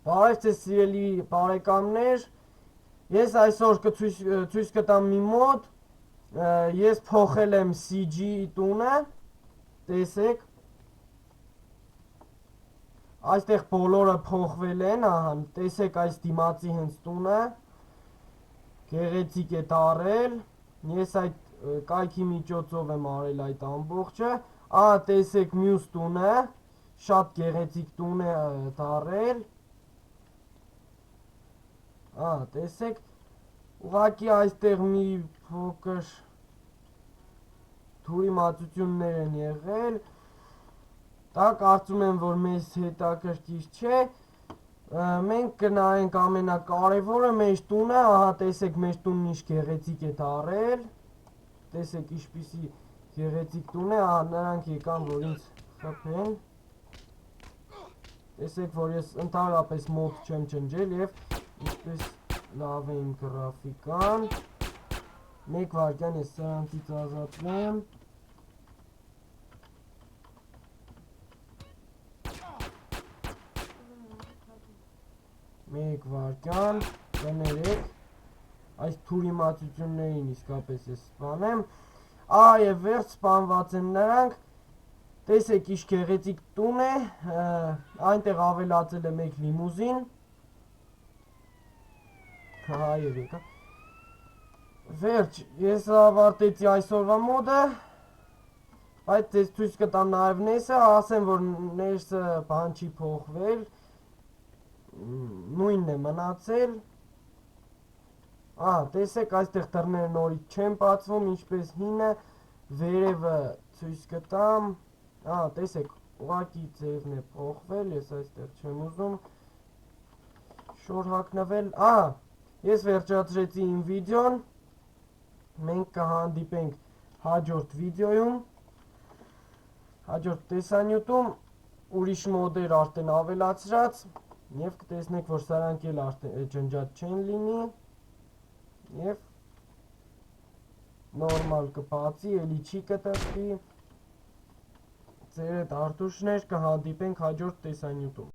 Բարև ձեզ սիրելի բարեկամներ, ես այսօր ցույց կտամ մի մոդ, ես փոխել եմ CG տունը, տեսեք, այստեղ բոլորը փոխվել են, ահա, տեսեք այս դիմացի հենց տունը, գեղեցիկ է դարել, ես այդ կայքի միջոցով եմ արել այդ ամբողջը, ահա տեսեք մյուս տունը, շատ գեղեցիկ տուն է դարել, տեսեք, ուղղակի այստեղ մի փոքր թյուրիմացություններ են եղել, դա կարծում եմ, որ մեզ հետաքրքիր չէ, մենք կնայենք ամենակարևորը մեր տունը, ահա տեսեք մեր տունն ինչ գեղեցիկ է դարել, տեսեք ինչպիսի գեղեցիկ տուն է, ահա նրանք եկան, որ ինձ խփեն, տեսեք, որ ես ընդհանրապես մոդ չեմ ջնջել և ինչպես լավ է իմ գրաֆիկան, մեկ վարկյան ես սրանցից ազատվեմ, մեկ վարկյան, կներեք, այս թյուրիմացություններին իսկապես ես սպանեմ, և վերջ սպանված են նրանք, տեսեք ինչ գեղեցիկ տուն է, այնտեղ ավելացել է մեկ լիմուզին, վերջ, ես ավարտեցի այսօրվա մոդը, բայց ես ցույց կտամ նաև ներսը, ասեմ, որ ներսը բան չի փոխվել, նույնն է մնացել, տեսեք այստեղ դռները նորից չեն բացվում, ինչպես հինը, վերևը ցույց կտամ, տեսեք, ուղղակի ձևն է փոխվել, ես այստեղ չեմ ուզում շոր հագնվել, ես վերջացրեցի իմ վիդեոն, մենք կհանդիպենք հաջորդ վիդեոյում, հաջորդ տեսանյութում, ուրիշ մոդեր արդեն ավելացրած, և կտեսնեք, որ սրանք էլ ջնջած չեն լինի, և նորմալ կբացի, էլի չի կտրվի, ձեր հետ Արթուշն էր, կհանդիպենք հաջորդ տեսանյութում։